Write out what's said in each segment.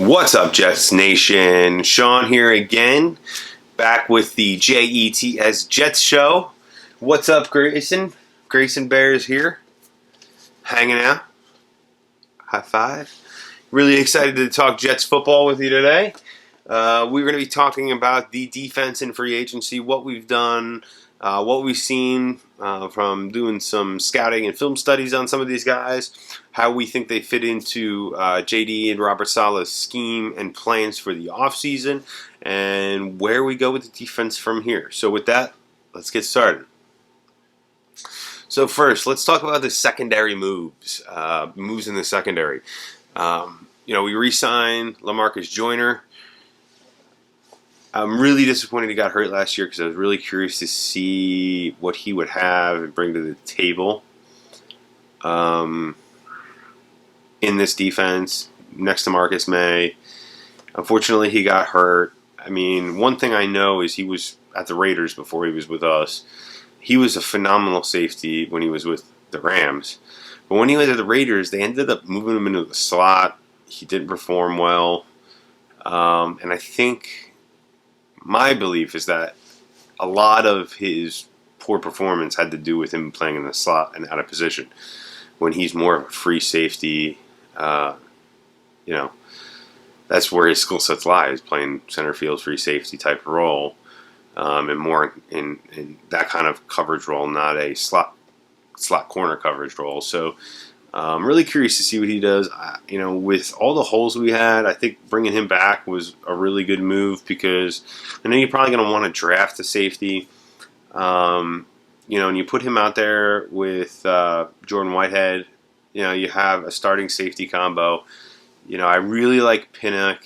What's up, Jets Nation? Sean here again, back with the JETS Jets show. What's up, Grayson? Grayson Bears here, hanging out. High five. Really excited to talk Jets football with you today. We're going to be talking about the defense in free agency, what we've done, what we've seen from doing some scouting and film studies on some of these guys, how we think they fit into JD and Robert Saleh's scheme and plans for the offseason, and where we go with the defense from here. So with that, let's get started. So first, let's talk about the secondary moves in the secondary. We re-signed LaMarcus Joyner. I'm really disappointed he got hurt last year because I was really curious to see what he would have and bring to the table in this defense next to Marcus May. Unfortunately, he got hurt. I mean, one thing I know is he was at the Raiders before he was with us. He was a phenomenal safety when he was with the Rams. But when he was at the Raiders, they ended up moving him into the slot. He didn't perform well. And I think my belief is that a lot of his poor performance had to do with him playing in the slot and out of position. When he's more of a free safety, that's where his skill sets lie, is playing center field free safety type of role. And more in that kind of coverage role, not a slot corner coverage role. So I'm really curious to see what he does. With all the holes we had, I think bringing him back was a really good move because I know you're probably going to want to draft a safety. And you put him out there with Jordan Whitehead, you have a starting safety combo. I really like Pinnock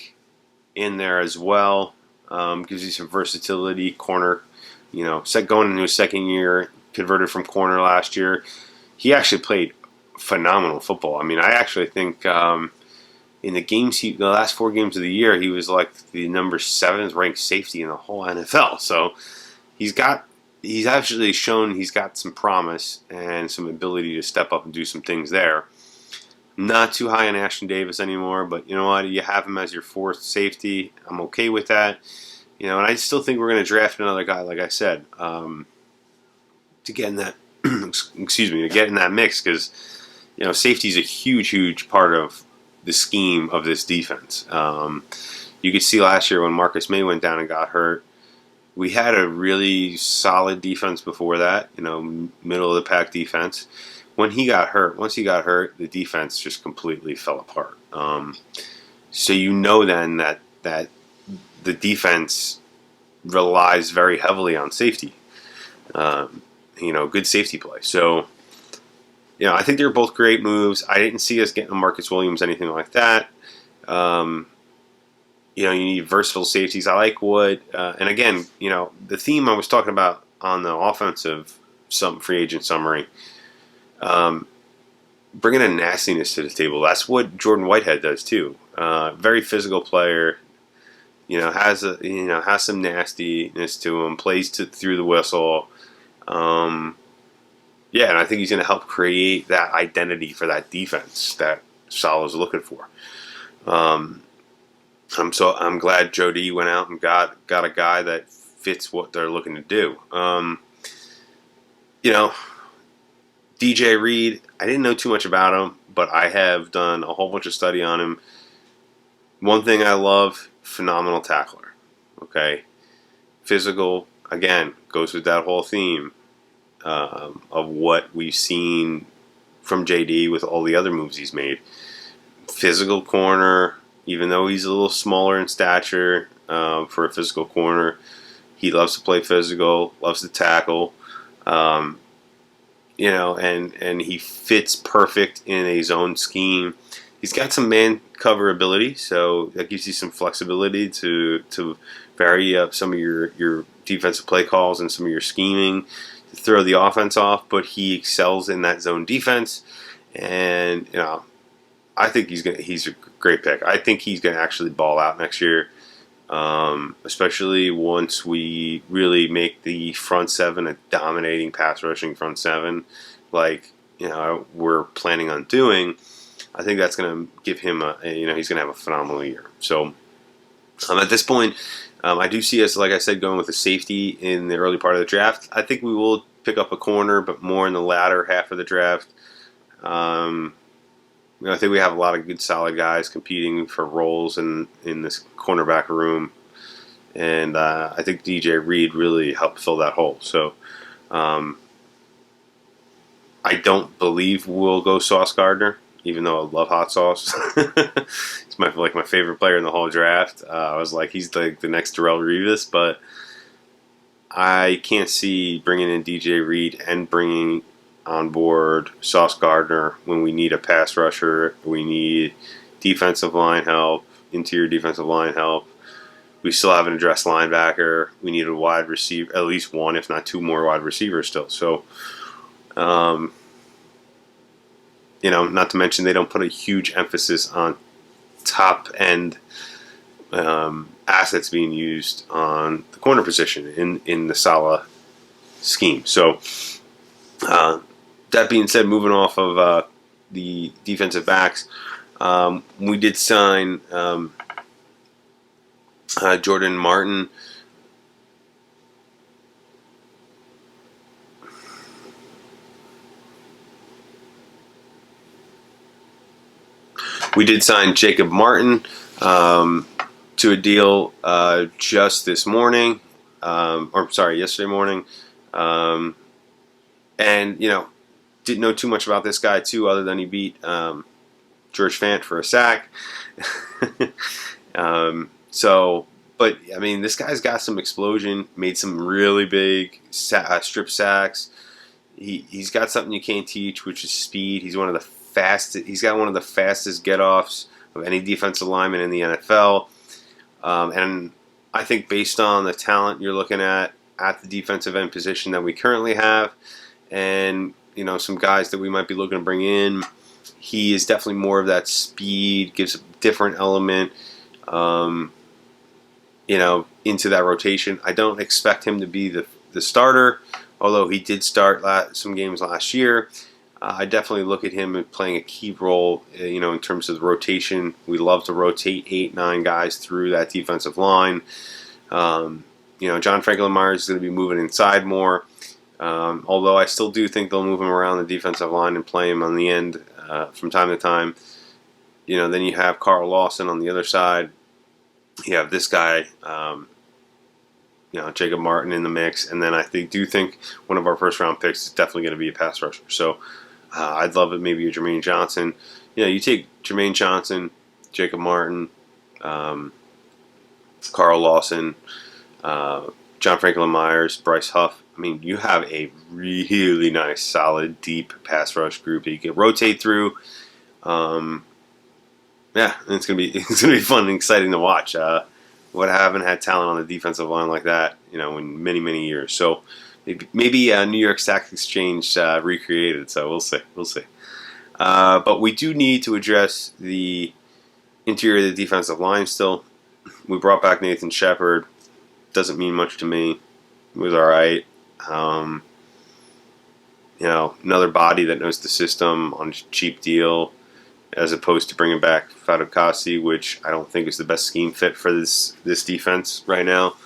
in there as well. Gives you some versatility, corner, going into his second year, converted from corner last year. He actually played phenomenal football. I mean, I actually think in the last 4 games of the year, he was like the number 7th ranked safety in the whole NFL. So he's actually shown he's got some promise and some ability to step up and do some things there. Not too high on Ashton Davis anymore, but you know what? You have him as your 4th safety. I'm okay with that. And I still think we're going to draft another guy, like I said, to get in that to get in that mix because safety is a huge part of the scheme of this defense. You could see last year when Marcus May went down and got hurt, we had a really solid defense before that, middle of the pack defense. Once he got hurt, the defense just completely fell apart. So then that the defense relies very heavily on safety. Good safety play. So, I think they're both great moves. I didn't see us getting a Marcus Williams, anything like that. You need versatile safeties. I like Wood. And again, the theme I was talking about on the offensive free agent summary, bringing a nastiness to the table. That's what Jordan Whitehead does too. Very physical player. Has some nastiness to him. Plays through the whistle. And I think he's going to help create that identity for that defense that Saleh's looking for. I'm glad Jody went out and got a guy that fits what they're looking to do. d.j.reed, I didn't know too much about him, but I have done a whole bunch of study on him. One thing I love, phenomenal tackler. Okay, physical, again, goes with that whole theme of what we've seen from JD with all the other moves he's made. Physical corner, even though he's a little smaller in stature for a physical corner, he loves to play physical, loves to tackle. And he fits perfect in a zone scheme. He's got some man cover ability, so that gives you some flexibility to vary up some of your defensive play calls and some of your scheming to throw the offense off. But he excels in that zone defense, and I think he's a great pick. I think he's going to actually ball out next year, especially once we really make the front seven a dominating pass rushing front seven, like we're planning on doing. I think that's going to give him he's going to have a phenomenal year. So at this point, I do see us, like I said, going with a safety in the early part of the draft. I think we will pick up a corner, but more in the latter half of the draft. I think we have a lot of good, solid guys competing for roles in this cornerback room, and I think d.j.reed really helped fill that hole. So I don't believe we'll go Sauce Gardner, even though I love hot sauce. He's my favorite player in the whole draft. I was like, he's the next Darrelle Revis, but I can't see bringing in d.j.reed and bringing on board Sauce Gardner when we need a pass rusher, we need defensive line help, interior defensive line help. We still haven't addressed linebacker. We need a wide receiver, at least one, if not two more wide receivers still. So, not to mention they don't put a huge emphasis on top end assets being used on the corner position in the Saleh scheme. So, that being said, moving off of the defensive backs, we did sign Jordan Martin. We did sign Jacob Martin to a deal just this morning, yesterday morning. And, didn't know too much about this guy, too, other than he beat George Fant for a sack. But, I mean, this guy's got some explosion, made some really big strip sacks. He's got something you can't teach, which is speed. He's one of the fastest. He's got one of the fastest get-offs of any defensive lineman in the NFL. And I think based on the talent you're looking at the defensive end position that we currently have, and some guys that we might be looking to bring in, he is definitely more of that speed, gives a different element, into that rotation. I don't expect him to be the starter, although he did start some games last year. I definitely look at him as playing a key role, in terms of the rotation. We love to rotate 8-9 guys through that defensive line. John Franklin Myers is going to be moving inside more. Although I still do think they'll move him around the defensive line and play him on the end from time to time. Then you have Carl Lawson on the other side. You have this guy, Jacob Martin in the mix. And then I do think one of our first-round picks is definitely going to be a pass rusher. So I'd love it, maybe a Jermaine Johnson. You take Jermaine Johnson, Jacob Martin, Carl Lawson, John Franklin Myers, Bryce Huff. I mean, you have a really nice, solid, deep pass rush group that you can rotate through. And it's gonna be fun and exciting to watch. I haven't had talent on the defensive line like that, in many, many years. So maybe New York Stock Exchange recreated. So we'll see. But we do need to address the interior of the defensive line still. We brought back Nathan Shepard. Doesn't mean much to me. It was all right. Another body that knows the system on a cheap deal, as opposed to bringing back Fadukasi, which I don't think is the best scheme fit for this defense right now.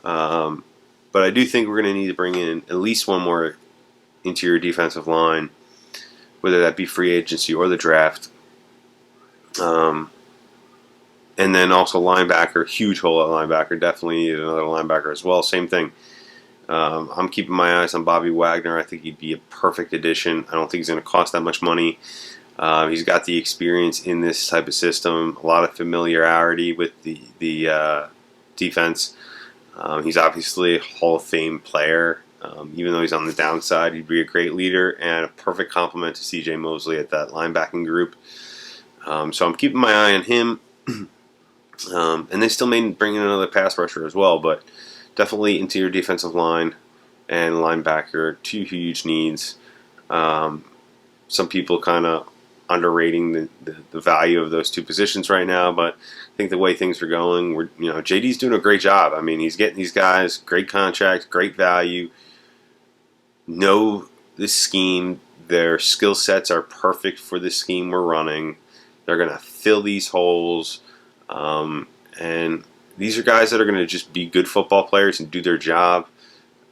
But I do think we're going to need to bring in at least one more interior defensive line, whether that be free agency or the draft. And then also linebacker, huge hole at linebacker. Definitely need another linebacker as well. Same thing. I'm keeping my eyes on Bobby Wagner. I think he'd be a perfect addition. I don't think he's going to cost that much money. He's got the experience in this type of system, a lot of familiarity with the defense. He's obviously a Hall of Fame player. Even though he's on the downside, he'd be a great leader and a perfect complement to C.J. Mosley at that linebacking group. So I'm keeping my eye on him. And they still may bring in another pass rusher as well, but definitely interior defensive line and linebacker, two huge needs. Some people kind of underrating the value of those two positions right now, but I think the way things are going, JD's doing a great job. I mean, he's getting these guys great contracts, great value. Know this scheme. Their skill sets are perfect for the scheme we're running. They're going to fill these holes. And these are guys that are going to just be good football players and do their job.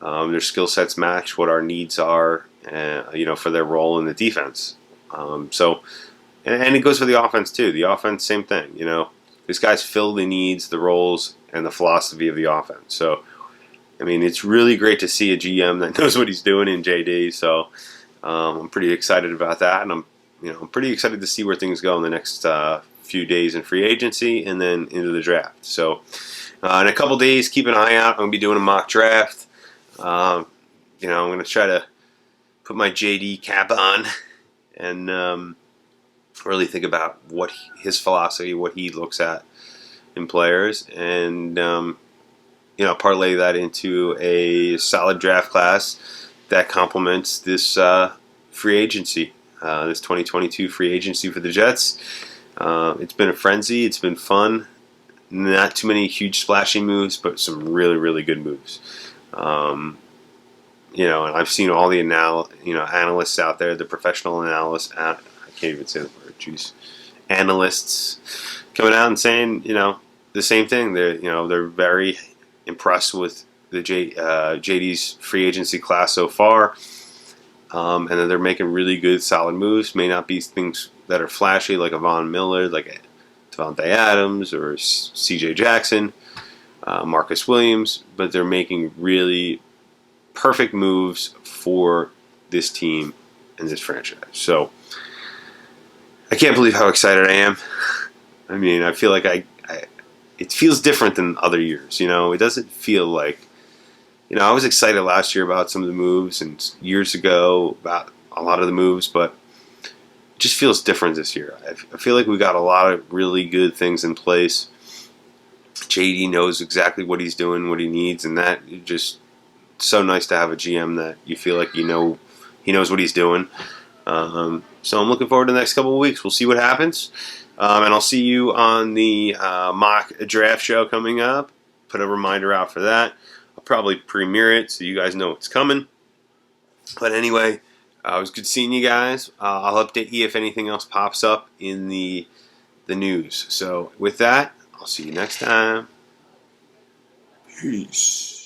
Their skill sets match what our needs are, for their role in the defense. And it goes for the offense too. The offense, same thing. These guys fill the needs, the roles, and the philosophy of the offense. So, I mean, it's really great to see a GM that knows what he's doing in JD. So, I'm pretty excited about that, and I'm pretty excited to see where things go in the next few days in free agency and then into the draft. So, in a couple days, keep an eye out. I'm gonna be doing a mock draft. I'm gonna try to put my JD cap on and really think about what his philosophy, what he looks at in players, and parlay that into a solid draft class that complements this free agency, this 2022 free agency for the Jets. It's been a frenzy. It's been fun. Not too many huge splashy moves, but some really, really good moves. And I've seen all the analysts out there, the professional analysts. I can't even say the word. Jeez, analysts coming out and saying, the same thing. They're very impressed with the JD's free agency class so far, and then they're making really good, solid moves. May not be things that are flashy like a Von Miller, like a Devontae Adams or C.J. Jackson, Marcus Williams, but they're making really perfect moves for this team and this franchise. So I can't believe how excited I am. I mean, I feel like it feels different than other years. It doesn't feel like, I was excited last year about some of the moves and years ago about a lot of the moves, but it just feels different this year. I feel like we got a lot of really good things in place. JD knows exactly what he's doing, what he needs, and that just so nice to have a GM that you feel like he knows what he's doing. So I'm looking forward to the next couple of weeks. We'll see what happens. And I'll see you on the mock draft show coming up. Put a reminder out for that. I'll probably premiere it so you guys know it's coming. But anyway, it was good seeing you guys. I'll update you if anything else pops up in the news. So with that, I'll see you next time. Peace.